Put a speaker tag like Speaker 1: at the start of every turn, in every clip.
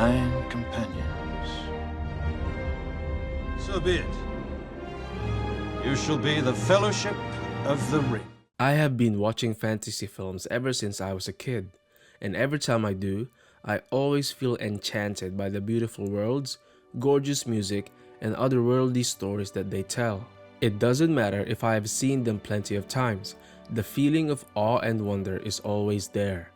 Speaker 1: 9 companions. So be it. You shall be the Fellowship of the Ring.
Speaker 2: I have been watching fantasy films ever since I was a kid, and every time I do, I always feel enchanted by the beautiful worlds, gorgeous music, and otherworldly stories that they tell. It doesn't matter if I have seen them plenty of times, the feeling of awe and wonder is always there.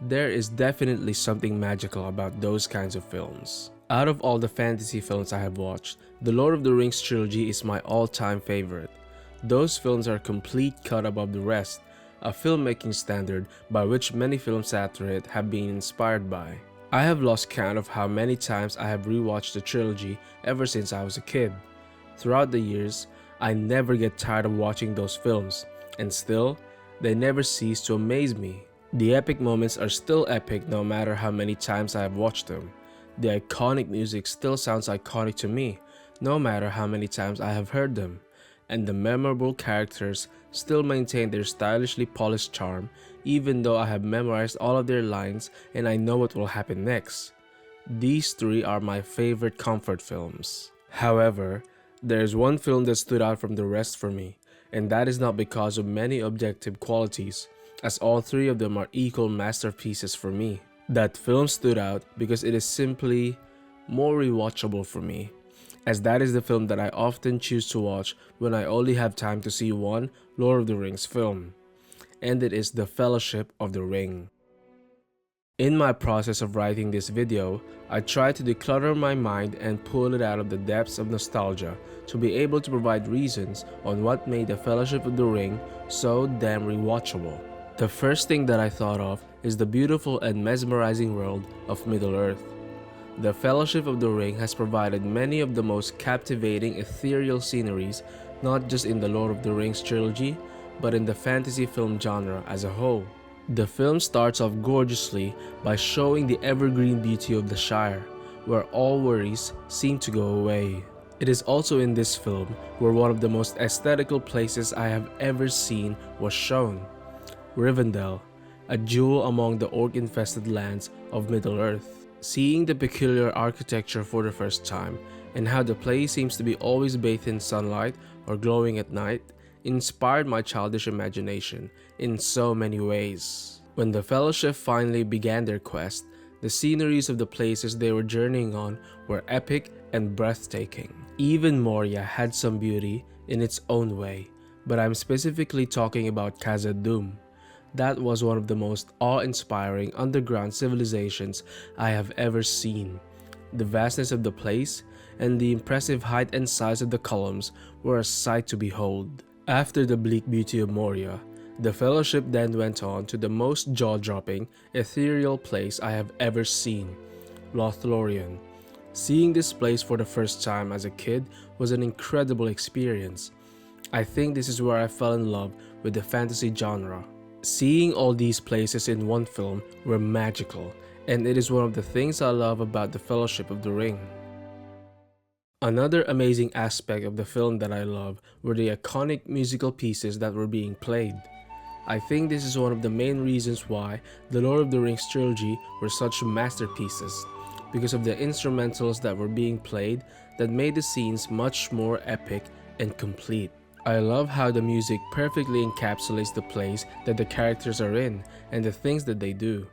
Speaker 2: There is definitely something magical about those kinds of films. Out of all the fantasy films I have watched, the Lord of the Rings trilogy is my all-time favorite. Those films are a complete cut above the rest, a filmmaking standard by which many films after it have been inspired by. I have lost count of how many times I have rewatched the trilogy ever since I was a kid. Throughout the years, I never get tired of watching those films, and still, they never cease to amaze me. The epic moments are still epic no matter how many times I have watched them. The iconic music still sounds iconic to me, no matter how many times I have heard them. And the memorable characters still maintain their stylishly polished charm, even though I have memorized all of their lines and I know what will happen next. These three are my favorite comfort films. However, there is one film that stood out from the rest for me, and that is not because of many objective qualities, as all three of them are equal masterpieces for me. That film stood out because it is simply more rewatchable for me, as that is the film that I often choose to watch when I only have time to see one Lord of the Rings film, and it is The Fellowship of the Ring. In my process of writing this video, I tried to declutter my mind and pull it out of the depths of nostalgia to be able to provide reasons on what made The Fellowship of the Ring so damn rewatchable. The first thing that I thought of is the beautiful and mesmerizing world of Middle-earth. The Fellowship of the Ring has provided many of the most captivating ethereal sceneries, not just in the Lord of the Rings trilogy, but in the fantasy film genre as a whole. The film starts off gorgeously by showing the evergreen beauty of the Shire, where all worries seem to go away. It is also in this film where one of the most aesthetical places I have ever seen was shown. Rivendell, a jewel among the orc-infested lands of Middle-earth. Seeing the peculiar architecture for the first time, and how the place seems to be always bathed in sunlight or glowing at night, inspired my childish imagination in so many ways. When the Fellowship finally began their quest, the sceneries of the places they were journeying on were epic and breathtaking. Even Moria had some beauty in its own way, but I'm specifically talking about Khazad-dûm. That was one of the most awe-inspiring underground civilizations I have ever seen. The vastness of the place and the impressive height and size of the columns were a sight to behold. After the bleak beauty of Moria, the Fellowship then went on to the most jaw-dropping, ethereal place I have ever seen, Lothlorien. Seeing this place for the first time as a kid was an incredible experience. I think this is where I fell in love with the fantasy genre. Seeing all these places in one film were magical, and it is one of the things I love about The Fellowship of the Ring. Another amazing aspect of the film that I love were the iconic musical pieces that were being played. I think this is one of the main reasons why the Lord of the Rings trilogy were such masterpieces, because of the instrumentals that were being played that made the scenes much more epic and complete. I love how the music perfectly encapsulates the place that the characters are in and the things that they do.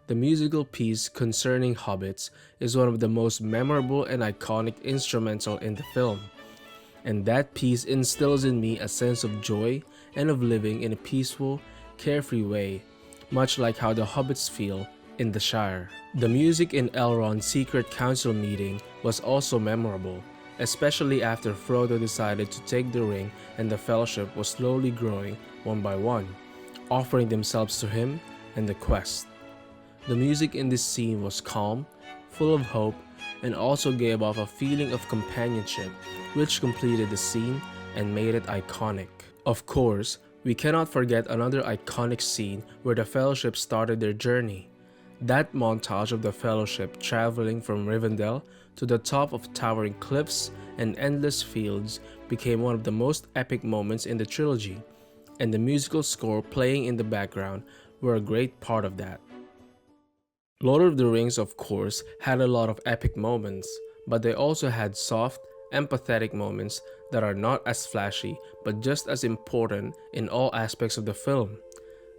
Speaker 2: The musical piece concerning hobbits is one of the most memorable and iconic instrumental in the film, and that piece instills in me a sense of joy and of living in a peaceful, carefree way, much like how the hobbits feel in the Shire. The music in Elrond's secret council meeting was also memorable, especially after Frodo decided to take the ring and the Fellowship was slowly growing one by one, offering themselves to him and the quest. The music in this scene was calm, full of hope, and also gave off a feeling of companionship, which completed the scene and made it iconic. Of course, we cannot forget another iconic scene where the Fellowship started their journey. That montage of the Fellowship traveling from Rivendell to the top of towering cliffs and endless fields became one of the most epic moments in the trilogy, and the musical score playing in the background were a great part of that. Lord of the Rings, of course, had a lot of epic moments, but they also had soft, empathetic moments that are not as flashy but just as important in all aspects of the film: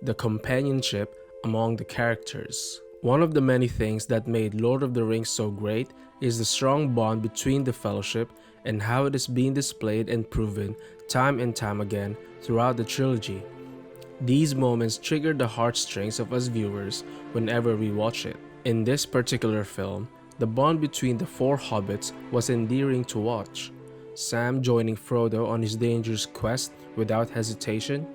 Speaker 2: the companionship among the characters. One of the many things that made Lord of the Rings so great is the strong bond between the Fellowship and how it is being displayed and proven time and time again throughout the trilogy. These moments trigger the heartstrings of us viewers whenever we watch it. In this particular film, the bond between the four hobbits was endearing to watch. Sam joining Frodo on his dangerous quest without hesitation,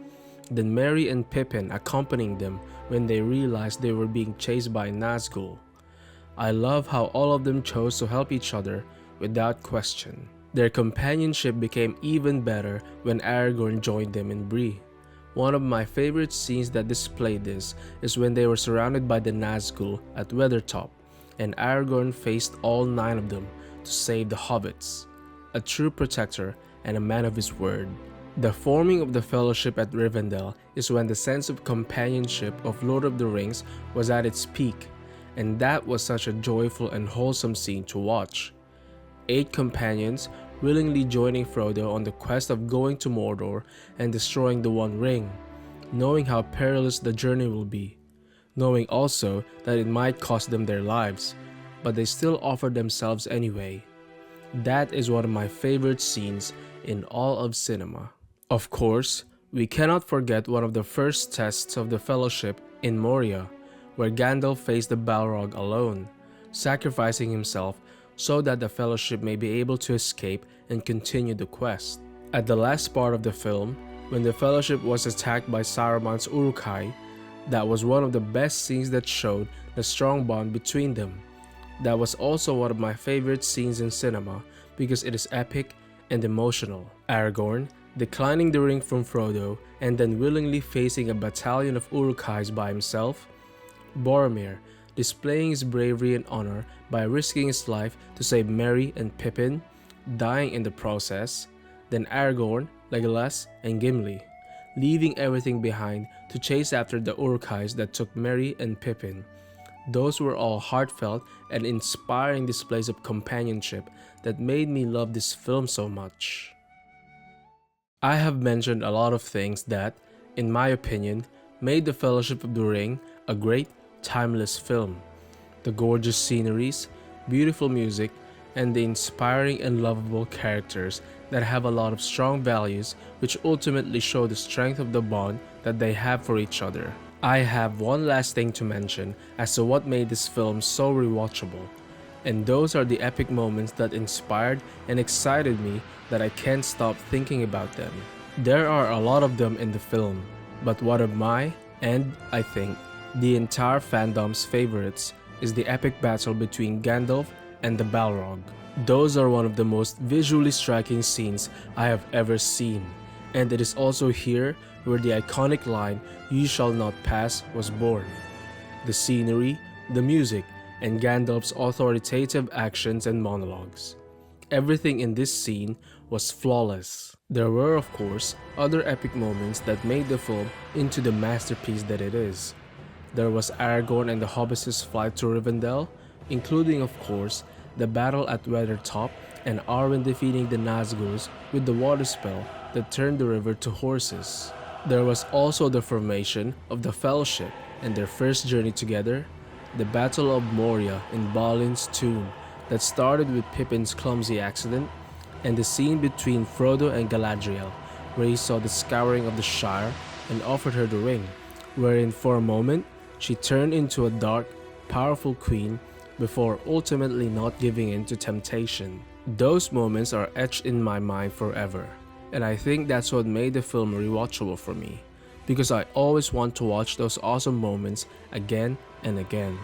Speaker 2: then Merry and Pippin accompanying them when they realized they were being chased by Nazgul. I love how all of them chose to help each other without question. Their companionship became even better when Aragorn joined them in Bree. One of my favorite scenes that display this is when they were surrounded by the Nazgul at Weathertop, and Aragorn faced all 9 of them to save the hobbits. A true protector and a man of his word. The forming of the Fellowship at Rivendell is when the sense of companionship of Lord of the Rings was at its peak, and that was such a joyful and wholesome scene to watch. 8 companions willingly joining Frodo on the quest of going to Mordor and destroying the One Ring, knowing how perilous the journey will be, knowing also that it might cost them their lives, but they still offered themselves anyway. That is one of my favorite scenes in all of cinema. Of course, we cannot forget one of the first tests of the Fellowship in Moria, where Gandalf faced the Balrog alone, sacrificing himself so that the Fellowship may be able to escape and continue the quest. At the last part of the film, when the Fellowship was attacked by Saruman's Uruk-hai, that was one of the best scenes that showed the strong bond between them. That was also one of my favorite scenes in cinema because it is epic and emotional. Aragorn declining the ring from Frodo and then willingly facing a battalion of Uruk-hais by himself. Boromir displaying his bravery and honor by risking his life to save Merry and Pippin, dying in the process. Then Aragorn, Legolas, and Gimli, leaving everything behind to chase after the Uruk-hais that took Merry and Pippin. Those were all heartfelt and inspiring displays of companionship that made me love this film so much. I have mentioned a lot of things that, in my opinion, made The Fellowship of the Ring a great, timeless film. The gorgeous sceneries, beautiful music, and the inspiring and lovable characters that have a lot of strong values which ultimately show the strength of the bond that they have for each other. I have one last thing to mention as to what made this film so rewatchable, and those are the epic moments that inspired and excited me that I can't stop thinking about them. There are a lot of them in the film, but one of my, and I think, the entire fandom's favorites is the epic battle between Gandalf and the Balrog. Those are one of the most visually striking scenes I have ever seen, and it is also here where the iconic line, "You shall not pass," was born. The scenery, the music, and Gandalf's authoritative actions and monologues. Everything in this scene was flawless. There were, of course, other epic moments that made the film into the masterpiece that it is. There was Aragorn and the Hobbits' flight to Rivendell, including, of course, the battle at Weathertop and Arwen defeating the Nazgûls with the water spell that turned the river to horses. There was also the formation of the Fellowship and their first journey together, the Battle of Moria in Balin's tomb that started with Pippin's clumsy accident, and the scene between Frodo and Galadriel, where he saw the scouring of the Shire and offered her the ring, wherein for a moment she turned into a dark, powerful queen before ultimately not giving in to temptation. Those moments are etched in my mind forever, and I think that's what made the film rewatchable for me, because I always want to watch those awesome moments again and again.